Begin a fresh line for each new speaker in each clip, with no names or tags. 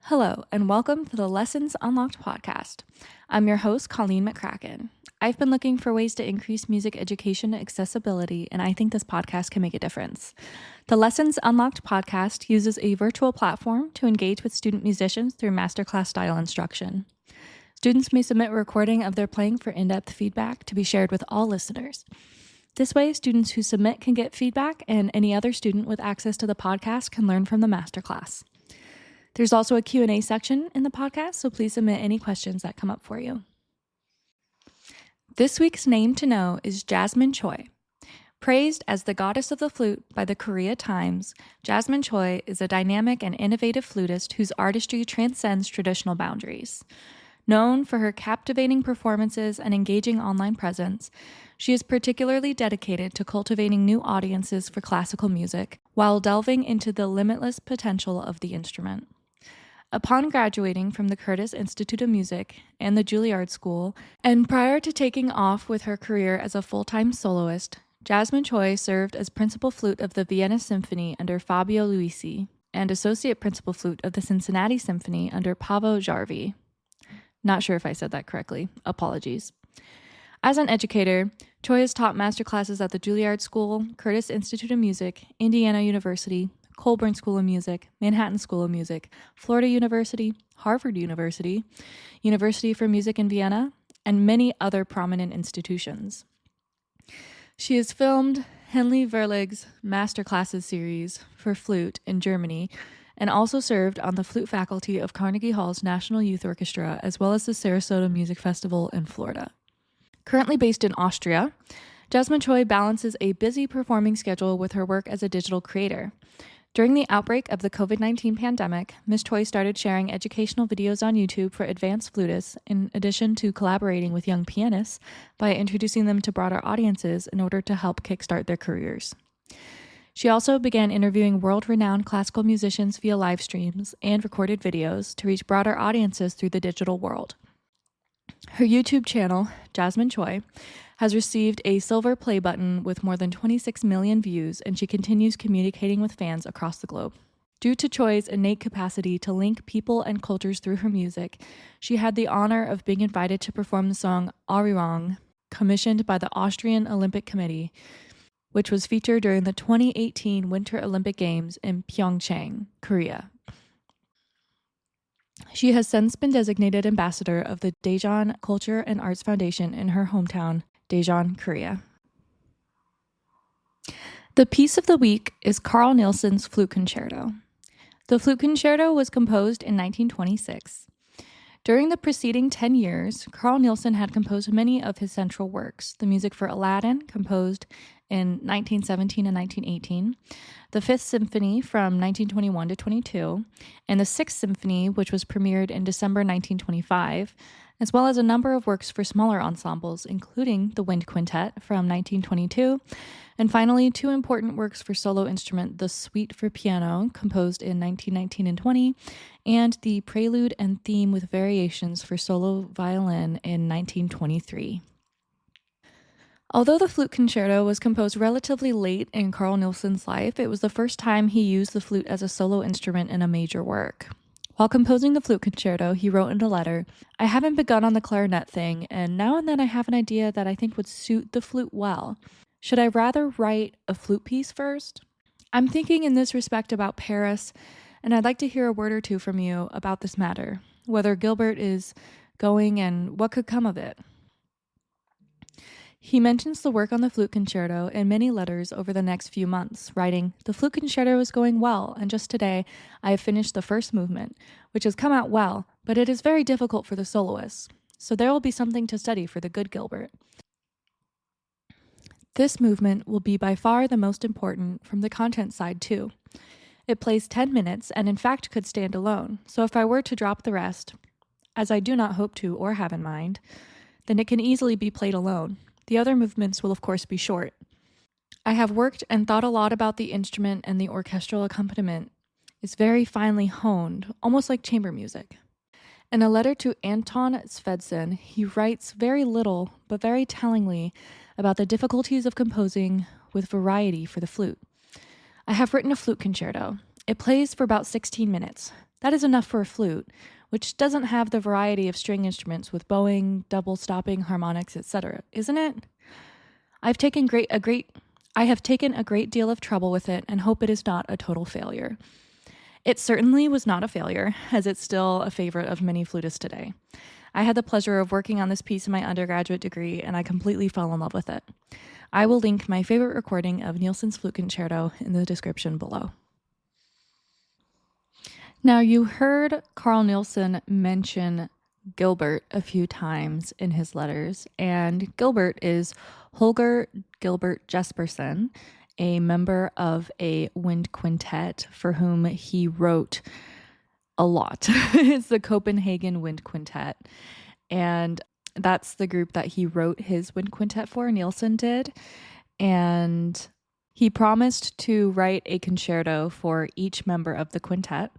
Hello, and welcome to the Lessons Unlocked podcast. I'm your host, Colleen McCracken. I've been looking for ways to increase music education accessibility, and I think this podcast can make a difference. The Lessons Unlocked podcast uses a virtual platform to engage with student musicians through masterclass style instruction. Students may submit a recording of their playing for in-depth feedback to be shared with all listeners. This way, students who submit can get feedback, and any other student with access to the podcast can learn from the masterclass. There's also a Q&A section in the podcast, so please submit any questions that come up for you. This week's name to know is Jasmine Choi. Praised as the goddess of the flute by the Korea Times, Jasmine Choi is a dynamic and innovative flutist whose artistry transcends traditional boundaries. Known for her captivating performances and engaging online presence, she is particularly dedicated to cultivating new audiences for classical music while delving into the limitless potential of the instrument. Upon graduating from the Curtis Institute of Music and the Juilliard School, and prior to taking off with her career as a full-time soloist, Jasmine Choi served as principal flute of the Vienna Symphony under Fabio Luisi and associate principal flute of the Cincinnati Symphony under Paavo Jarvi. Not sure if I said that correctly. Apologies. As an educator, Choi has taught masterclasses at the Juilliard School, Curtis Institute of Music, Indiana University, Colburn School of Music, Manhattan School of Music, Florida University, Harvard University, University for Music in Vienna, and many other prominent institutions. She has filmed Henley Verlig's Masterclasses series for flute in Germany, and also served on the flute faculty of Carnegie Hall's National Youth Orchestra, as well as the Sarasota Music Festival in Florida. Currently based in Austria, Jasmine Choi balances a busy performing schedule with her work as a digital creator. During the outbreak of the COVID-19 pandemic, Ms. Choi started sharing educational videos on YouTube for advanced flutists, in addition to collaborating with young pianists by introducing them to broader audiences in order to help kickstart their careers. She also began interviewing world-renowned classical musicians via live streams and recorded videos to reach broader audiences through the digital world. Her YouTube channel, Jasmine Choi, has received a silver play button with more than 26 million views, and she continues communicating with fans across the globe. Due to Choi's innate capacity to link people and cultures through her music, she had the honor of being invited to perform the song Arirang, commissioned by the Austrian Olympic Committee, which was featured during the 2018 Winter Olympic Games in Pyeongchang, Korea. She has since been designated ambassador of the Daejeon Culture and Arts Foundation in her hometown, Daejeon, Korea. The piece of the week is Carl Nielsen's Flute Concerto. The Flute Concerto was composed in 1926. During the preceding 10 years, Carl Nielsen had composed many of his central works: the music for Aladdin, composed in 1917 and 1918, the Fifth Symphony from 1921 to 22, and the Sixth Symphony, which was premiered in December 1925, as well as a number of works for smaller ensembles, including the Wind Quintet from 1922, and finally 2 important works for solo instrument, the Suite for Piano, composed in 1919 and 20, and the Prelude and Theme with Variations for solo violin in 1923. Although the Flute Concerto was composed relatively late in Carl Nielsen's life, it was the first time he used the flute as a solo instrument in a major work. While composing the Flute Concerto, he wrote in a letter, "I haven't begun on the clarinet thing, and now and then I have an idea that I think would suit the flute well. Should I rather write a flute piece first? I'm thinking in this respect about Paris, and I'd like to hear a word or two from you about this matter, whether Gaubert is going and what could come of it." He mentions the work on the Flute Concerto in many letters over the next few months, writing, "The Flute Concerto is going well, and just today I have finished the first movement, which has come out well, but it is very difficult for the soloists, so there will be something to study for the good Gaubert. This movement will be by far the most important from the content side too. It plays 10 minutes and in fact could stand alone, so if I were to drop the rest, as I do not hope to or have in mind, then it can easily be played alone. The other movements will of course be short. I have worked and thought a lot about the instrument, and the orchestral accompaniment is very finely honed, almost like chamber music." In a letter to Anton Svedsen, he writes very little, but very tellingly, about the difficulties of composing with variety for the flute. "I have written a flute concerto. It plays for about 16 minutes. That is enough for a flute, which doesn't have the variety of string instruments with bowing, double stopping, harmonics, etc., isn't it? I have taken a great deal of trouble with it and hope it is not a total failure. It certainly was not a failure, as it's still a favorite of many flutists today. I had the pleasure of working on this piece in my undergraduate degree, and I completely fell in love with it. I will link my favorite recording of Nielsen's Flute Concerto in the description below. Now, you heard Carl Nielsen mention Gaubert a few times in his letters, and Gaubert is Holger Gilbert Jespersen, a member of a wind quintet for whom he wrote a lot. It's the Copenhagen Wind Quintet, and that's the group that he wrote his wind quintet for, Nielsen did, and he promised to write a concerto for each member of the quintet.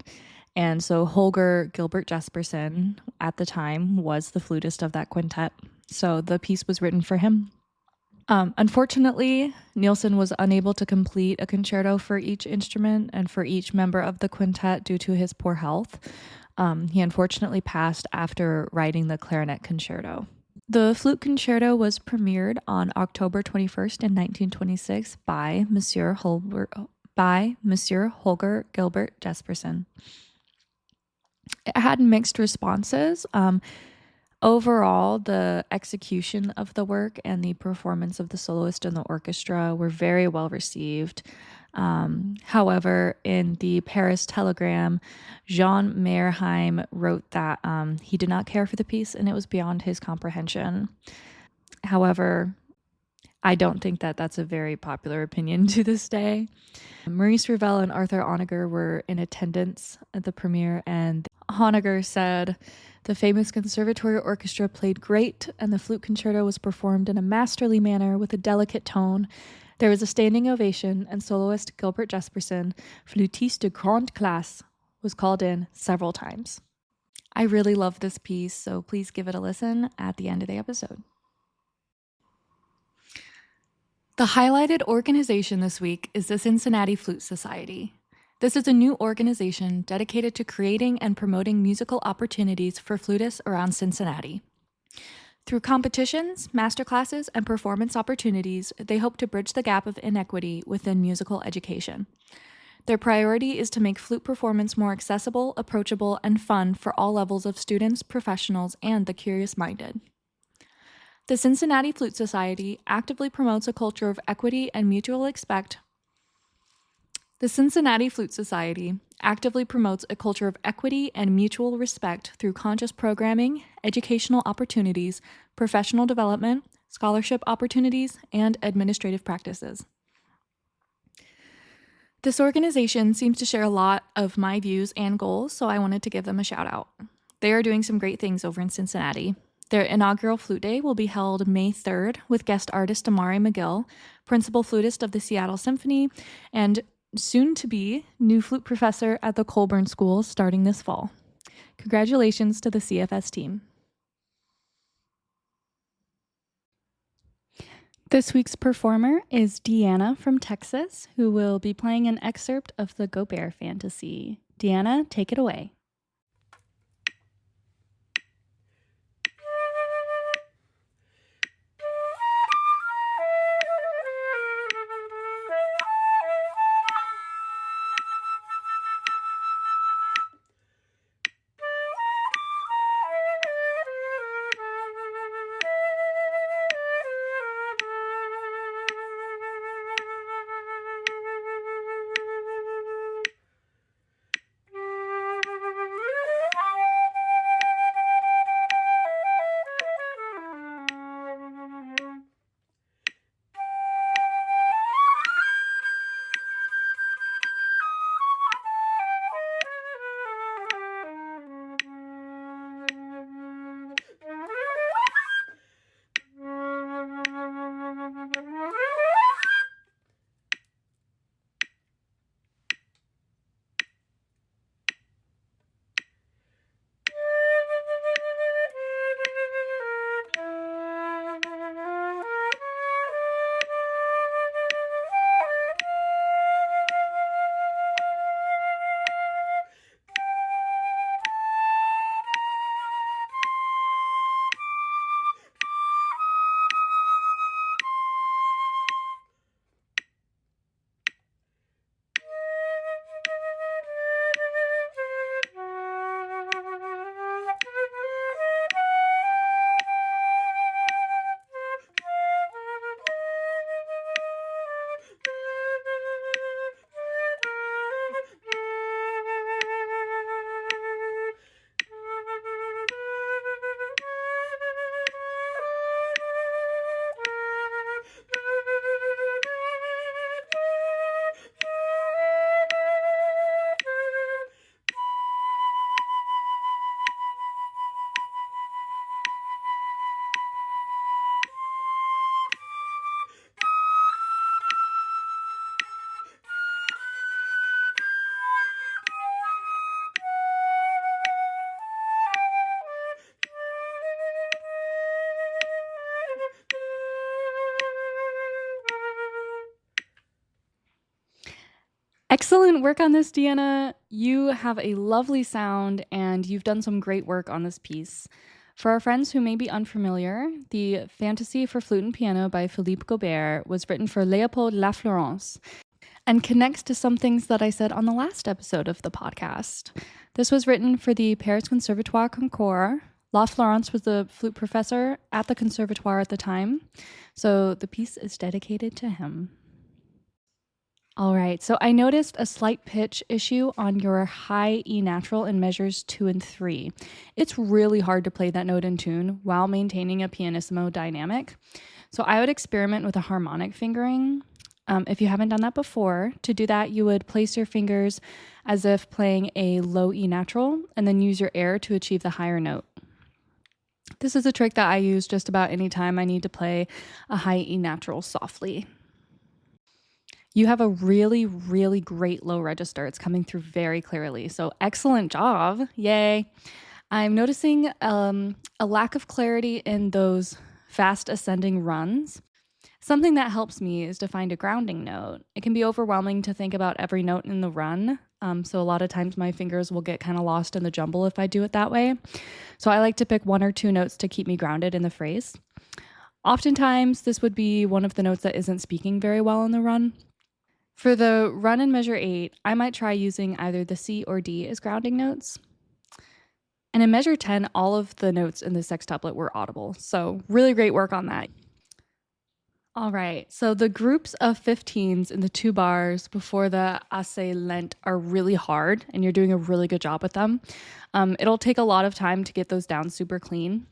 And so Holger Gilbert Jespersen at the time was the flutist of that quintet. So the piece was written for him. Unfortunately, Nielsen was unable to complete a concerto for each instrument and for each member of the quintet due to his poor health. He unfortunately passed after writing the clarinet concerto. The flute concerto was premiered on October 21st in 1926 by Monsieur Holger Gilbert Jespersen. It had mixed responses. Overall, the execution of the work and the performance of the soloist and the orchestra were very well received. However, in the Paris Telegram, Jean Meyerheim wrote that he did not care for the piece and it was beyond his comprehension. However, I don't think that that's a very popular opinion to this day. Maurice Ravel and Arthur Honegger were in attendance at the premiere, and Honegger said, "The famous conservatory orchestra played great, and the flute concerto was performed in a masterly manner with a delicate tone. There was a standing ovation, and soloist Gilbert Jespersen, flutiste de grande classe, was called in several times." I really love this piece, so please give it a listen at the end of the episode. The highlighted organization this week is the Cincinnati Flute Society. This is a new organization dedicated to creating and promoting musical opportunities for flutists around Cincinnati. Through competitions, masterclasses, and performance opportunities, they hope to bridge the gap of inequity within musical education. Their priority is to make flute performance more accessible, approachable, and fun for all levels of students, professionals, and the curious-minded. The Cincinnati Flute Society actively promotes a culture of equity and mutual respect. The Cincinnati Flute Society actively promotes a culture of equity and mutual respect through conscious programming, educational opportunities, professional development, scholarship opportunities, and administrative practices. This organization seems to share a lot of my views and goals, so I wanted to give them a shout out. They are doing some great things over in Cincinnati. Their inaugural Flute Day will be held May 3rd with guest artist Amari McGill, principal flutist of the Seattle Symphony, and soon-to-be new flute professor at the Colburn School starting this fall. Congratulations to the CFS team. This week's performer is Deanna from Texas, who will be playing an excerpt of the Gaubert Fantaisie. Deanna, take it away.
Excellent work on this, Deanna. You have a lovely sound and you've done some great work on this piece. For our friends who may be unfamiliar, the Fantaisie for Flute and Piano by Philippe Gaubert was written for Léopold Lafleurance and connects to some things that I said on the last episode of the podcast. This was written for the Paris Conservatoire Concours. Lafleurance was the flute professor at the conservatoire at the time, so the piece is dedicated to him. All right, so I noticed a slight pitch issue on your high E natural in measures 2 and 3. It's really hard to play that note in tune while maintaining a pianissimo dynamic. So I would experiment with a harmonic fingering. If you haven't done that before, to do that, you would place your fingers as if playing a low E natural and then use your air to achieve the higher note. This is a trick that I use just about any time I need to play a high E natural softly. You have a really, really great low register. It's coming through very clearly. So excellent job. Yay. I'm noticing a lack of clarity in those fast ascending runs. Something that helps me is to find a grounding note. It can be overwhelming to think about every note in the run. So a lot of times my fingers will get kind of lost in the jumble if I do it that way. So I like to pick 1 or 2 notes to keep me grounded in the phrase. Oftentimes, this would be one of the notes that isn't speaking very well in the run. For the run in measure 8, I might try using either the C or D as grounding notes. And in measure 10, all of the notes in the sextuplet were audible. So really great work on that. All right, so the groups of 15s in the 2 bars before the assez lent are really hard, and you're doing a really good job with them. It'll take a lot of time to get those down super clean.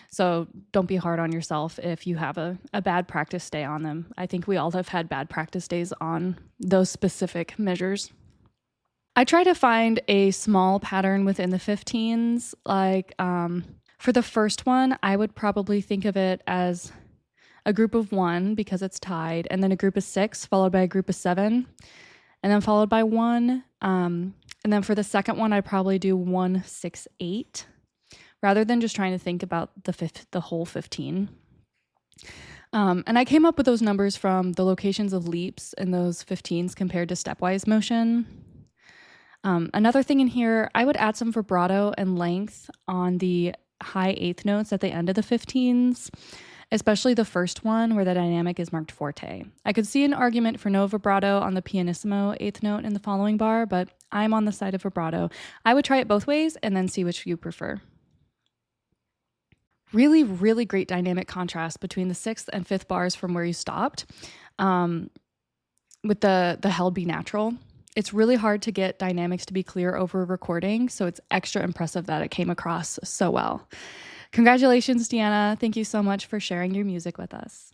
So don't be hard on yourself if you have a bad practice day on them. I think we all have had bad practice days on those specific measures. I try to find a small pattern within the 15s. Like for the first one, I would probably think of it as a group of 1 because it's tied, and then a group of 6 followed by a group of 7, and then followed by 1. And then for the second one, I'd probably do 1, 6, 8. Rather than just trying to think about the whole 15. And I came up with those numbers from the locations of leaps in those 15s compared to stepwise motion. Another thing in here, I would add some vibrato and length on the high 8th notes at the end of the 15s, especially the first one where the dynamic is marked forte. I could see an argument for no vibrato on the pianissimo 8th note in the following bar, but I'm on the side of vibrato. I would try it both ways and then see which you prefer. Really, really great dynamic contrast between the 6th and 5th bars from where you stopped with the held B natural. It's really hard to get dynamics to be clear over a recording, so it's extra impressive that it came across so well. Congratulations, Deanna. Thank you so much for sharing your music with us.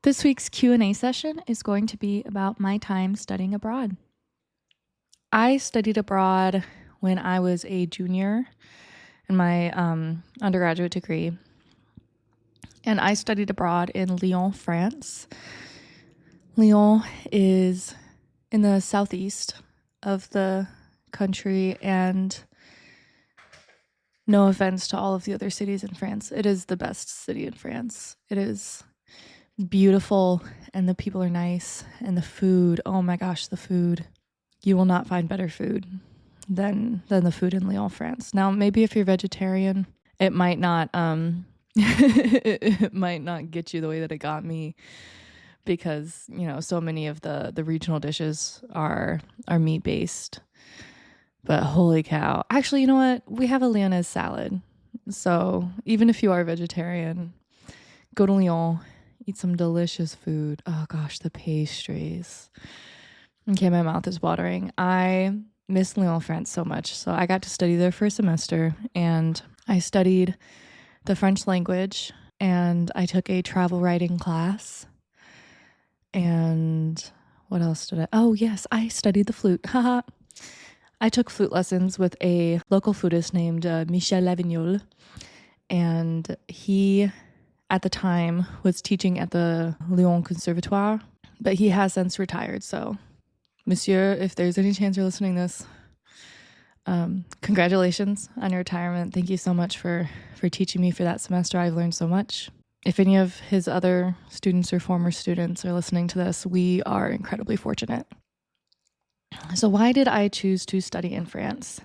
This week's Q&A session is going to be about my time studying abroad. I studied abroad when I was a junior in my undergraduate degree. And I studied abroad in Lyon, France. Lyon is in the southeast of the country, and no offense to all of the other cities in France, it is the best city in France. It is beautiful, and the people are nice, and the food, oh my gosh, the food. You will not find better food than the food in Lyon, France. Now, maybe if you're vegetarian, it might not it might not get you the way that it got me, because so many of the regional dishes are meat based. But holy cow! Actually, you know what? We have a Lyonnaise salad, so even if you are vegetarian, go to Lyon, eat some delicious food. Oh gosh, the pastries. Okay, my mouth is watering. I miss Lyon, France so much. So I got to study there for a semester, and I studied the French language, and I took a travel writing class. And what else did I? Oh, yes, I studied the flute. Haha. I took flute lessons with a local flutist named Michel Lavignol, and he, at the time, was teaching at the Lyon Conservatoire, but he has since retired, so Monsieur, if there's any chance you're listening to this, congratulations on your retirement. Thank you so much for teaching me for that semester. I've learned so much.
if any of his other students or former students are listening to this, we are incredibly fortunate. So why did I choose to study in France?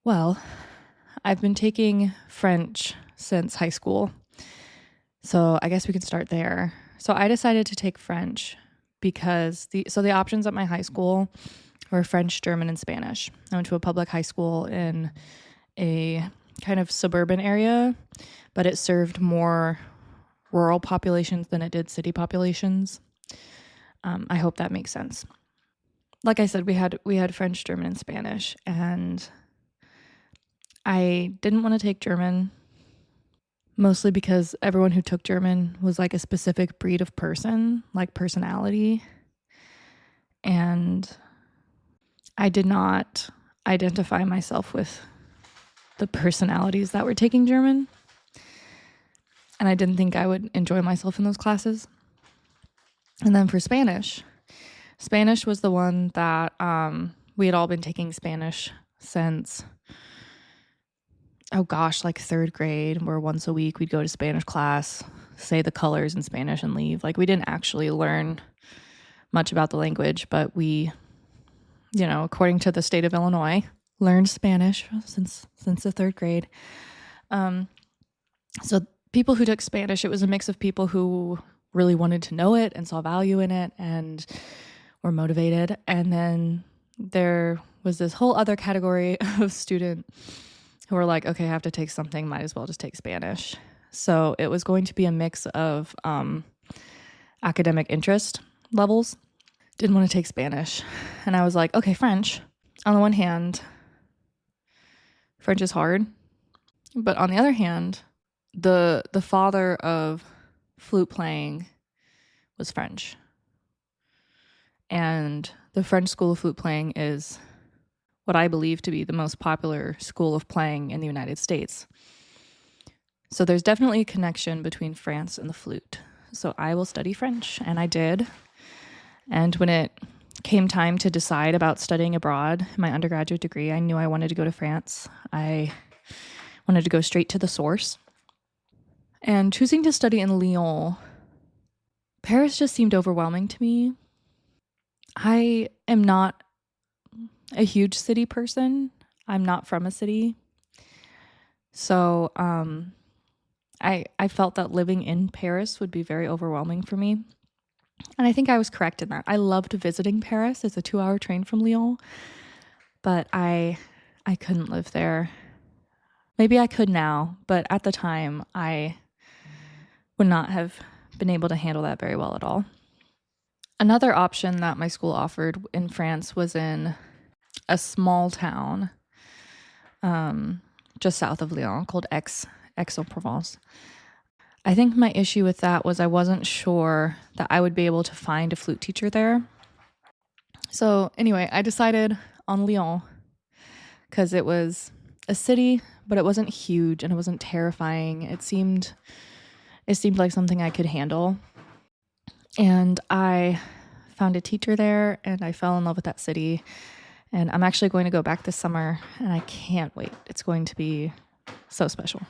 Well, I've been taking French since high school. So I guess we can start there. So I decided to take French because the options at my high school were French, German, and Spanish. I went to a public high school in a kind of suburban area, but it served more rural populations than it did city populations. I hope that makes sense. Like I said, we had French, German, and Spanish, and I didn't want to take German, mostly because everyone who took German was like a specific breed of person, like personality, and I did not identify myself with the personalities that were taking German, and I didn't think I would enjoy myself in those classes. And then for Spanish was the one that we had all been taking Spanish since, like third grade, where once a week we'd go to Spanish class, say the colors in Spanish and leave. Like we didn't actually learn much about the language, but we, according to the state of Illinois, learned Spanish since the third grade. So people who took Spanish, it was a mix of people who really wanted to know it and saw value in it and were motivated. And then there was this whole other category of student who were like, okay, I have to take something, might as well just take Spanish. So it was going to be a mix of academic interest levels. Didn't want to take Spanish. And I was like, okay, French. On the one hand, French is hard. But on the other hand, the father of flute playing was French. And the French school of flute playing is what I believe to be the most popular school of playing in the United States. So there's definitely a connection between France and the flute. So I will study French, and I did. And when it came time to decide about studying abroad, my undergraduate degree, I knew I wanted to go to France. I wanted to go straight to the source. And choosing to study in Lyon, Paris just seemed overwhelming to me. I am not a huge city person. I'm not from a city. So I felt that living in Paris would be very overwhelming for me. And I think I was correct in that. I loved visiting Paris. It's a 2-hour train from Lyon. But I couldn't live there. Maybe I could now, but at the time I would not have been able to handle that very well at all. Another option that my school offered in France was in a small town just south of Lyon called Aix-en-Provence. I think my issue with that was I wasn't sure that I would be able to find a flute teacher there. So anyway, I decided on Lyon because it was a city, but it wasn't huge and it wasn't terrifying. It seemed like something I could handle. And I found a teacher there and I fell in love with that city. And I'm actually going to go back this summer and I can't wait. It's going to be so special.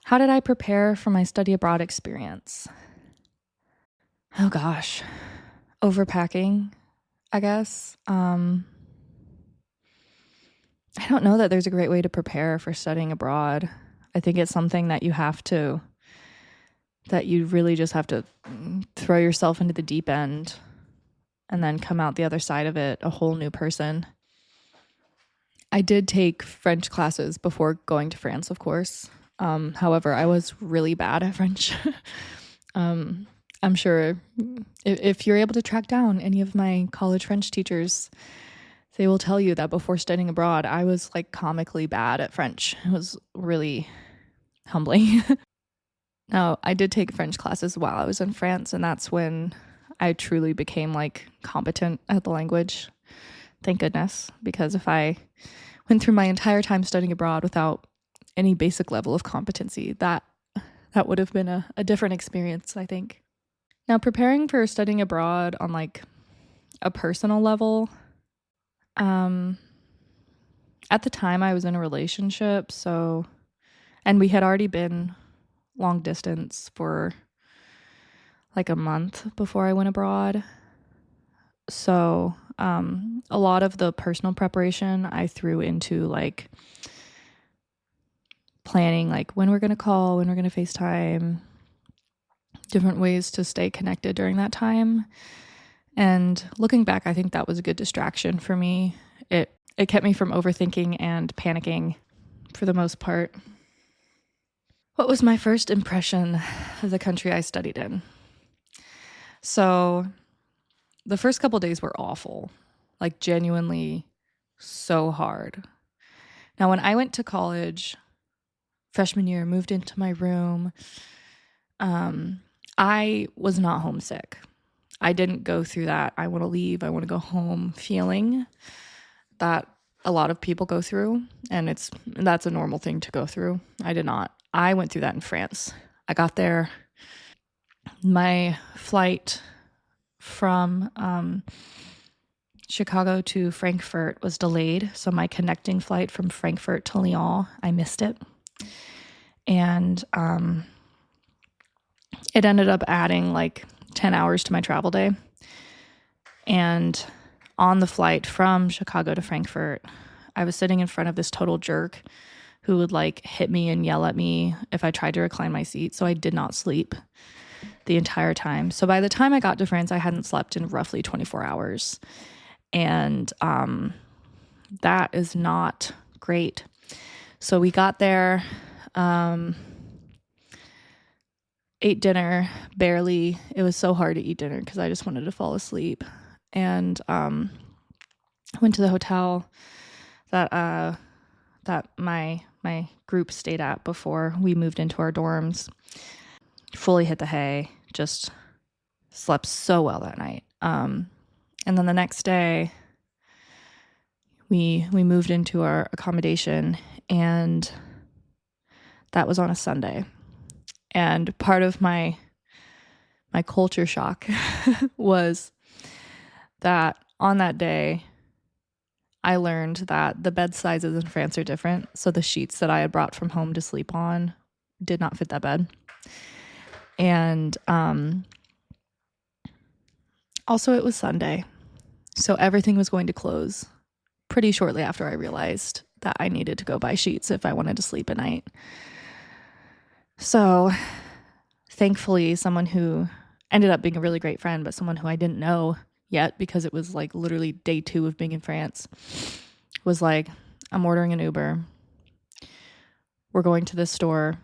How did I prepare for my study abroad experience? Oh gosh, overpacking, I guess. I don't know that there's a great way to prepare for studying abroad. I think it's something that you really just have to throw yourself into the deep end and then come out the other side of it a whole new person. I did take French classes before going to France, of course. However, I was really bad at French. I'm sure if you're able to track down any of my college French teachers, they will tell you that before studying abroad, I was like comically bad at French. It was really humbling. Now, I did take French classes while I was in France, and that's when I truly became like competent at the language. Thank goodness, because if I went through my entire time studying abroad without any basic level of competency, that would have been a different experience, I think. Now, preparing for studying abroad on like a personal level, at the time I was in a relationship, so
And we had already been long distance for like a month before I went abroad. So a lot of the personal preparation I threw into like planning, like when we're going to call, when we're going to FaceTime, different ways to stay connected during that time. And looking back, I think that was a good distraction for me. It kept me from overthinking and panicking for the most part. What was my first impression of the country I studied in? So the first couple days were awful, like genuinely so hard. Now, when I went to college, freshman year, moved into my room, I was not homesick. I didn't go through that I want to leave, I want to go home feeling that a lot of people go through, and that's a normal thing to go through. I did not. I went through that in France. I got there. My flight from Chicago to Frankfurt was delayed, so my connecting flight from Frankfurt to Lyon, I missed it. And it ended up adding like 10 hours to my travel day. And on the flight from Chicago to Frankfurt, I was sitting in front of this total jerk who would like hit me and yell at me if I tried to recline my seat. So I did not sleep the entire time. So by the time I got to France, I hadn't slept in roughly 24 hours. And that is not great. So we got there, ate dinner, barely. It was so hard to eat dinner because I just wanted to fall asleep. And went to the hotel that my group stayed at before we moved into our dorms. Fully hit the hay, just slept so well that night. And then the next day, we moved into our accommodation, and that was on a Sunday. And part of my culture shock was that on that day, I learned that the bed sizes in France are different. So the sheets that I had brought from home to sleep on did not fit that bed. And also it was Sunday. So everything was going to close pretty shortly after I realized that I needed to go buy sheets if I wanted to sleep at night. So thankfully, someone who ended up being a really great friend, but someone who I didn't know yet because it was like literally day 2 of being in France, was like, I'm ordering an Uber. We're going to this store.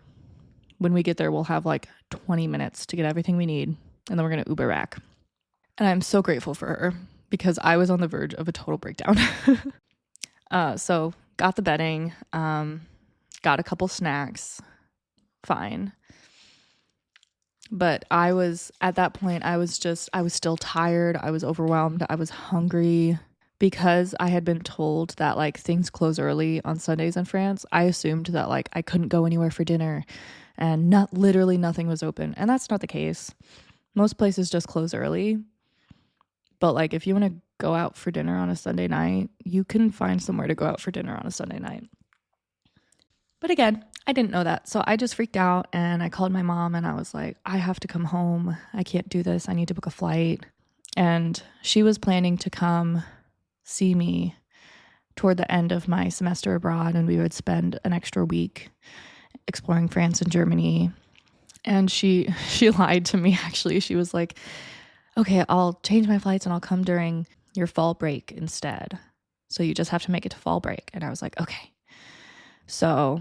When we get there, we'll have like 20 minutes to get everything we need, and then we're going to Uber back. And I'm so grateful for her because I was on the verge of a total breakdown. So got the bedding, got a couple snacks, fine. But at that point, I was still tired. I was overwhelmed. I was hungry because I had been told that like things close early on Sundays in France. I assumed that like I couldn't go anywhere for dinner and literally nothing was open. And that's not the case. Most places just close early. But like if you want to go out for dinner on a Sunday night, you can find somewhere to go out for dinner on a Sunday night. But again, I didn't know that. So I just freaked out and I called my mom and I was like, I have to come home. I can't do this. I need to book a flight. And she was planning to come see me toward the end of my semester abroad, and we would spend an extra week exploring France and Germany. And she lied to me, actually. She was like, okay, I'll change my flights and I'll come during your fall break instead. So you just have to make it to fall break. And I was like, okay. So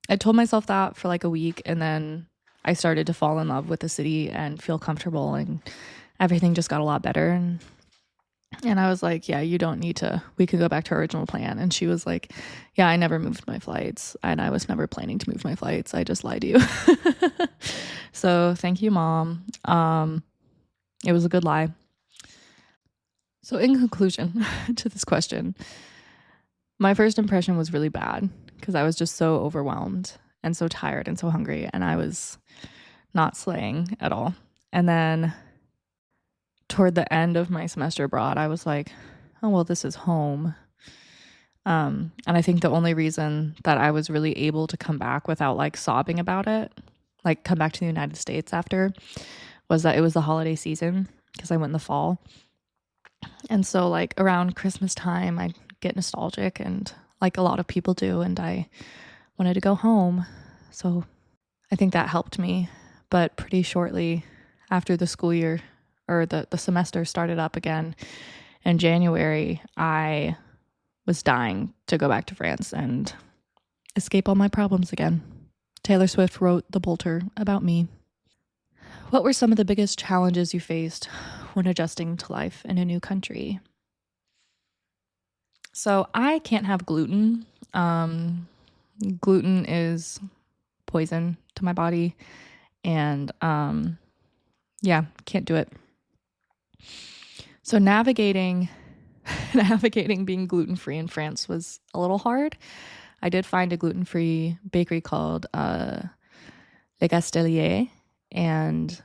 I told myself that for like a week, and then I started to fall in love with the city and feel comfortable, and everything just got a lot better. And I was like, yeah, you don't need to, we could go back to our original plan. And she was like, yeah, I never moved my flights, and I was never planning to move my flights. I just lied to you. So thank you, Mom. It was a good lie. So in conclusion to this question, my first impression was really bad because I was just so overwhelmed and so tired and so hungry, and I was not slaying at all. And then toward the end of my semester abroad, I was like, oh, well, this is home. And I think the only reason that I was really able to come back without like sobbing about it, like come back to the United States after, was that it was the holiday season because I went in the fall. And so like around Christmas time, I get nostalgic and like a lot of people do. And I wanted to go home. So I think that helped me. But pretty shortly after the school year or the semester started up again in January, I was dying to go back to France and escape all my problems again. Taylor Swift wrote The Bolter about me. What were some of the biggest challenges you faced when adjusting to life in a new country? So I can't have gluten. Gluten is poison to my body, and yeah, can't do it. So navigating being gluten-free in France was a little hard. I did find a gluten-free bakery called Le Castelier, and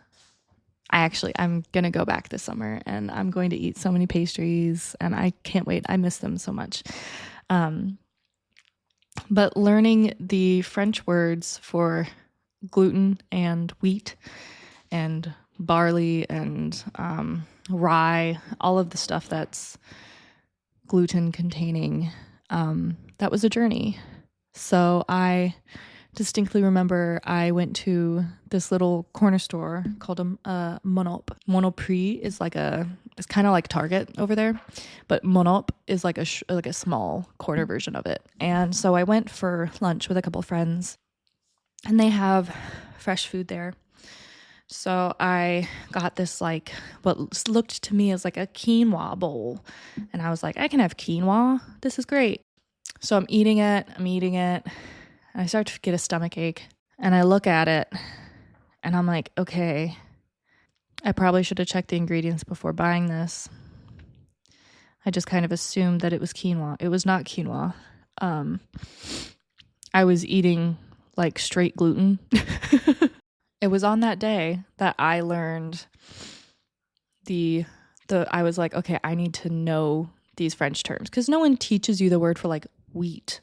I'm gonna go back this summer and I'm going to eat so many pastries and I can't wait. I miss them so much. But learning the French words for gluten and wheat and barley and rye, all of the stuff that's gluten containing, that was a journey. So I distinctly remember I went to this little corner store called Monop. Monoprix is it's kind of like Target over there, but Monop is like a small corner version of it. And so I went for lunch with a couple friends, and they have fresh food there. So I got this like what looked to me as like a quinoa bowl, and I was like, I can have quinoa. This is great. So I'm eating it. And I start to get a stomach ache, and I look at it and I'm like, okay, I probably should have checked the ingredients before buying this. I just kind of assumed that it was quinoa. It was not quinoa. I was eating like straight gluten. It was on that day that I learned I was like, okay, I need to know these French terms, because no one teaches you the word for like wheat.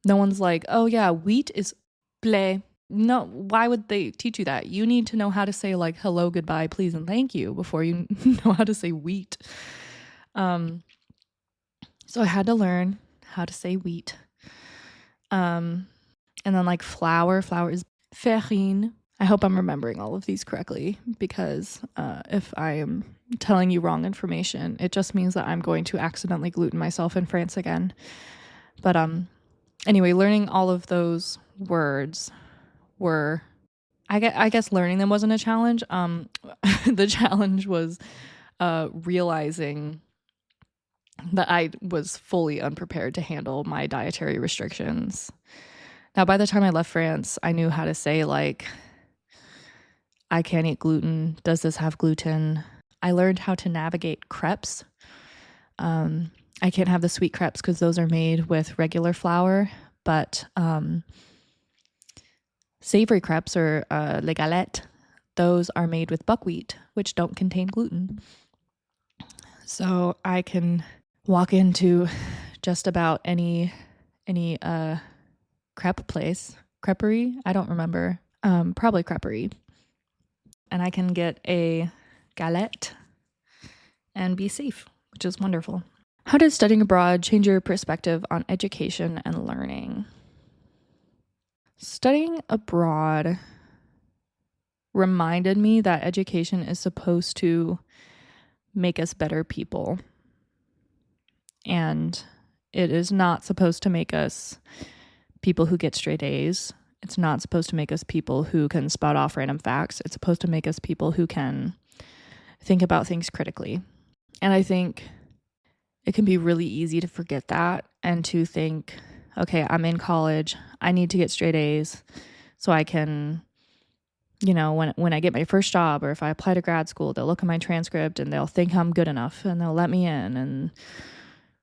No one's like, oh yeah, wheat is blé. No, why would they teach you that? You need to know how to say like hello, goodbye, please, and thank you before you know how to say wheat. So I had to learn how to say wheat. And then like flour is farine. I hope I'm remembering all of these correctly, because if I am telling you wrong information, it just means that I'm going to accidentally gluten myself in France again. But anyway, learning all of those words were, I guess learning them wasn't a challenge. The challenge was realizing that I was fully unprepared to handle my dietary restrictions. Now, by the time I left France, I knew how to say like, I can't eat gluten. Does this have gluten? I learned how to navigate crepes. I can't have the sweet crepes because those are made with regular flour, but savory crepes, or les galettes, those are made with buckwheat, which don't contain gluten. So I can walk into just about any crepe place, creperie, I don't remember, probably creperie, and I can get a galette and be safe, which is wonderful. How did studying abroad change your perspective on education and learning? Studying abroad reminded me that education is supposed to make us better people, and it is not supposed to make us people who get straight A's. It's not supposed to make us people who can spout off random facts. It's supposed to make us people who can think about things critically. And I think it can be really easy to forget that and to think, okay, I'm in college. I need to get straight A's so I can, when I get my first job, or if I apply to grad school, they'll look at my transcript and they'll think I'm good enough and they'll let me in, and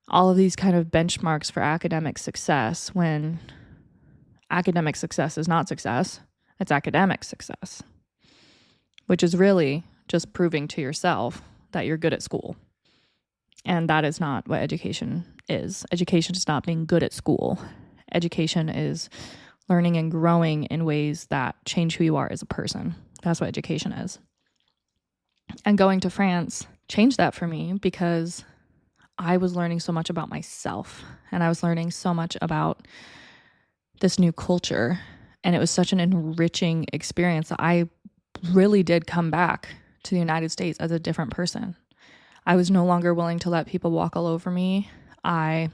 all of these kind of benchmarks for academic success, when academic success is not success. It's academic success, which is really just proving to yourself that you're good at school. And that is not what education is. Education is not being good at school. Education is learning and growing in ways that change who you are as a person. That's what education is. And going to France changed that for me because I was learning so much about myself, and I was learning so much about this new culture. And it was such an enriching experience that I really did come back to the United States as a different person. I was no longer willing to let people walk all over me. I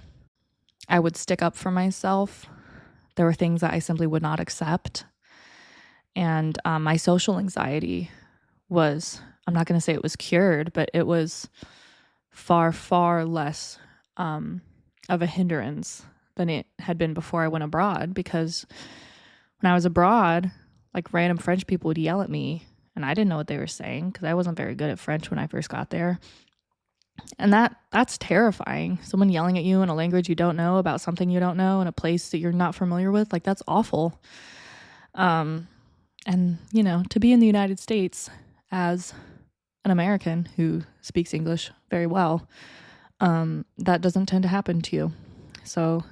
would stick up for myself. There were things that I simply would not accept. And my social anxiety was, I'm not going to say it was cured, but it was far, far less of a hindrance than it had been before I went abroad. Because when I was abroad, like random French people would yell at me, and I didn't know what they were saying because I wasn't very good at French when I first got there. And that's terrifying. Someone yelling at you in a language you don't know about something you don't know in a place that you're not familiar with, like that's awful. And you know, to be in the United States as an American who speaks English very well, that doesn't tend to happen to you. So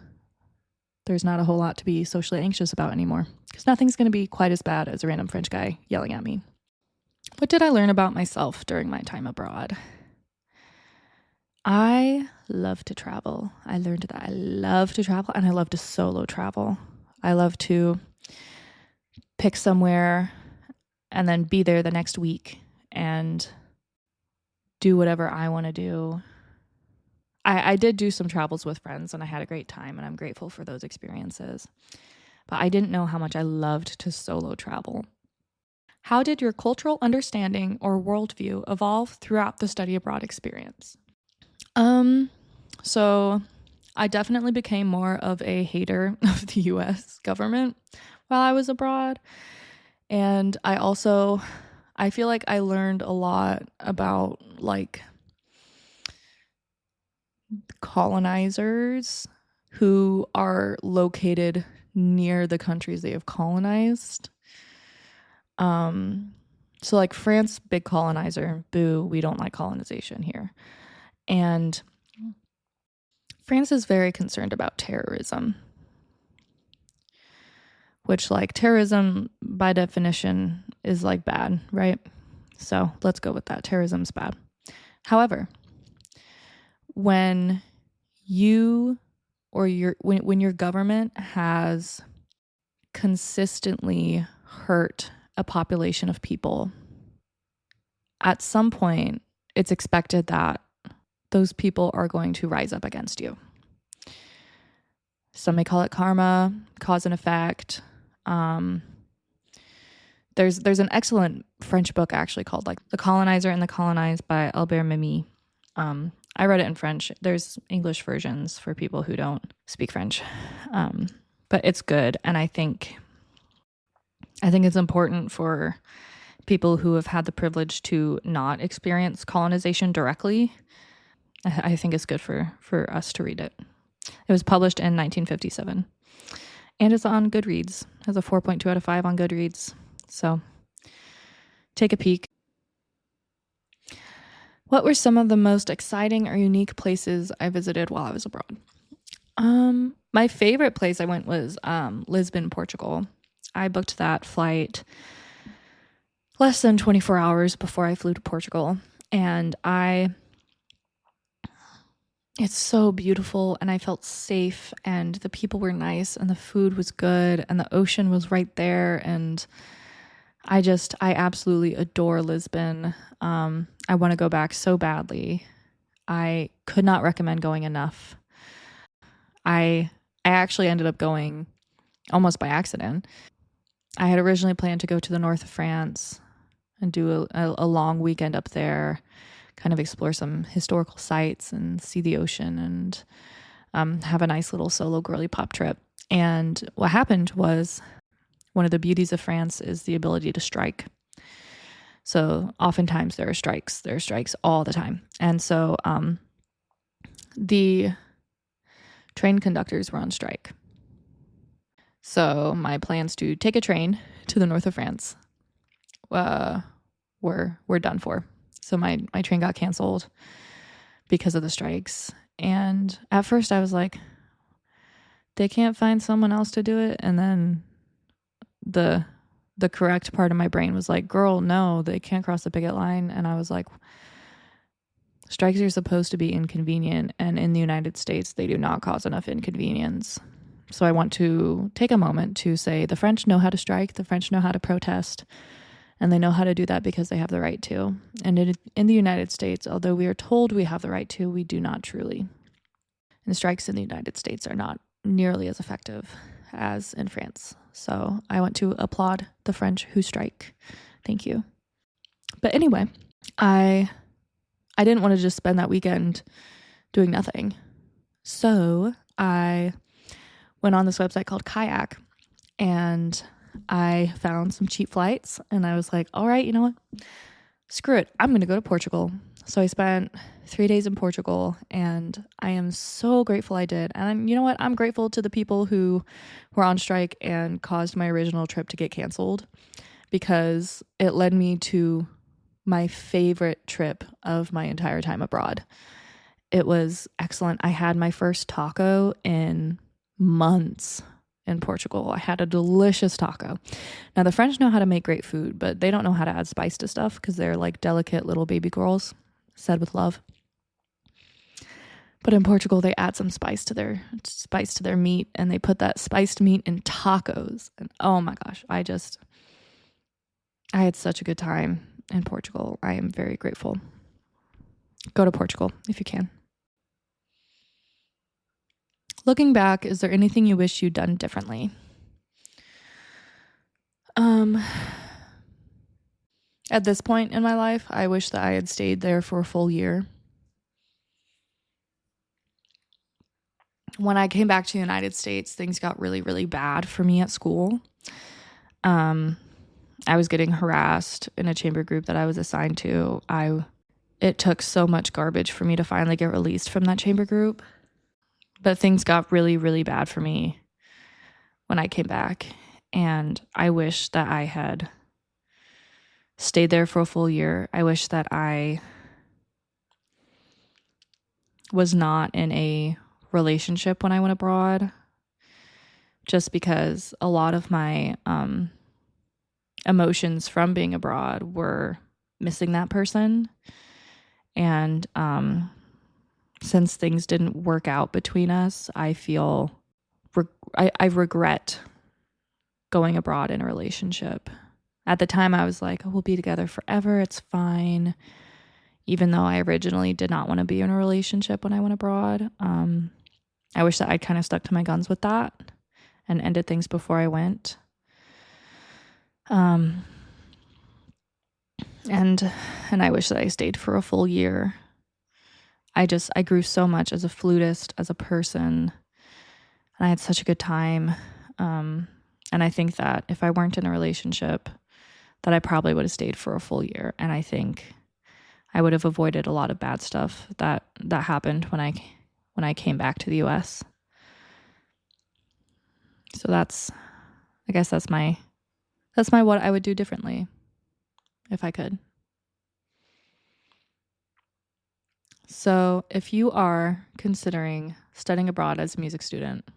there's not a whole lot to be socially anxious about anymore, because nothing's going to be quite as bad as a random French guy yelling at me. What did I learn about myself during my time abroad? I love to travel. I learned that I love to travel, and I love to solo travel. I love to pick somewhere and then be there the next week and do whatever I want to do. I did do some travels with friends, and I had a great time, and I'm grateful for those experiences. But I didn't know how much I loved to solo travel. How did your cultural understanding or worldview evolve throughout the study abroad experience? So I definitely became more of a hater of the US government while I was abroad. And I feel like I learned a lot about like colonizers who are located near the countries they have colonized. So like France, big colonizer, boo, we don't like colonization here. And France is very concerned about terrorism, which like terrorism by definition is like bad, right? So let's go with that. Terrorism's bad. However, when you or when your government has consistently hurt a population of people, at some point it's expected that those people are going to rise up against you. Some may call it karma, cause and effect. There's an excellent French book actually called like The Colonizer and the Colonized by Albert Memmi. I read it in French. There's English versions for people who don't speak French. But it's good. And I think it's important for people who have had the privilege to not experience colonization directly. I think it's good for us to read it. It was published in 1957. And it's on Goodreads. It has a 4.2 out of 5 on Goodreads. So take a peek. What were some of the most exciting or unique places I visited while I was abroad? My favorite place I went was Lisbon, Portugal. I booked that flight less than 24 hours before I flew to Portugal. And it's so beautiful, and I felt safe, and the people were nice, and the food was good, and the ocean was right there, and I absolutely adore Lisbon. I want to go back so badly. I could not recommend going enough. I actually ended up going almost by accident. I had originally planned to go to the north of France and do a long weekend up there, kind of explore some historical sites and see the ocean and have a nice little solo girly pop trip. And what happened was, one of the beauties of France is the ability to strike. So oftentimes there are strikes. There are strikes all the time. And so the train conductors were on strike. So my plans to take a train to the north of France were done for. So my train got canceled. because of the strikes. And at first I was like, they can't find someone else to do it. And then the correct part of my brain was like, girl, no, they can't cross the picket line. And I was like, strikes are supposed to be inconvenient, and in the United States they do not cause enough inconvenience. So I want to take a moment to say the French know how to strike, the French know how to protest, and they know how to do that because they have the right to. And in the United States, although we are told we have the right to, we do not truly. And strikes in the United States are not nearly as effective as in France. So I want to applaud the French who strike. Thank you. But anyway, I didn't want to just spend that weekend doing nothing. So I went on this website called Kayak, and I found some cheap flights, and I was like, all right, you know what? Screw it. I'm going to go to Portugal. So I spent 3 days in Portugal, and I am so grateful I did. And you know what? I'm grateful to the people who were on strike and caused my original trip to get canceled, because it led me to my favorite trip of my entire time abroad. It was excellent. I had my first taco in months in Portugal. I had a delicious taco. Now, the French know how to make great food, but they don't know how to add spice to stuff because they're like delicate little baby girls, said with love. But in Portugal, they add some spice to their meat, and they put that spiced meat in tacos. And oh my gosh, I had such a good time in Portugal. I am very grateful. Go to Portugal if you can. Looking back, is there anything you wish you'd done differently? At this point in my life, I wish that I had stayed there for a full year. When I came back to the United States, things got really, really bad for me at school. I was getting harassed in a chamber group that I was assigned to. It took so much garbage for me to finally get released from that chamber group. But things got really, really bad for me when I came back. And I wish that I had stayed there for a full year. I wish that I was not in a relationship when I went abroad, just because a lot of my emotions from being abroad were missing that person. And since things didn't work out between us, I feel I regret going abroad in a relationship. At the time, I was like, oh, we'll be together forever. It's fine. Even though I originally did not want to be in a relationship when I went abroad. I wish that I'd kind of stuck to my guns with that and ended things before I went. And I wish that I stayed for a full year. I grew so much as a flutist, as a person, and I had such a good time. And I think that if I weren't in a relationship, that I probably would have stayed for a full year. And I think I would have avoided a lot of bad stuff that happened when I came back to the US. So I guess that's my what I would do differently if I could. So if you are considering studying abroad as a music student,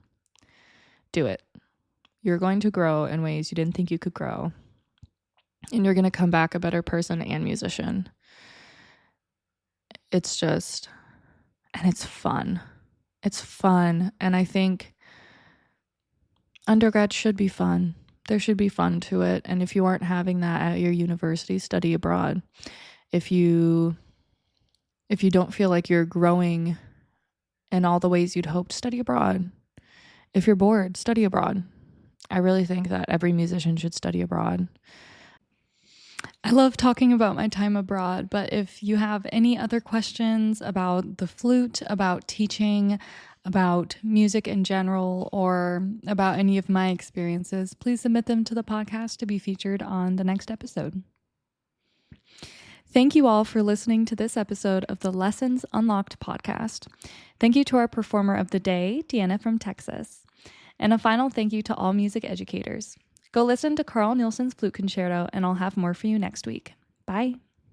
do it. You're going to grow in ways you didn't think you could grow. And you're going to come back a better person and musician. It's just, and it's fun. It's fun. And I think undergrad should be fun. There should be fun to it. And if you aren't having that at your university, study abroad. If you don't feel like you're growing in all the ways you'd hoped, study abroad. If you're bored, study abroad. I really think that every musician should study abroad. I love talking about my time abroad, but if you have any other questions about the flute, about teaching, about music in general, or about any of my experiences, please submit them to the podcast to be featured on the next episode. Thank you all for listening to this episode of the Lessons Unlocked podcast. Thank you to our performer of the day, Deanna from Texas. And a final thank you to all music educators. Go listen to Carl Nielsen's Flute Concerto, and I'll have more for you next week. Bye.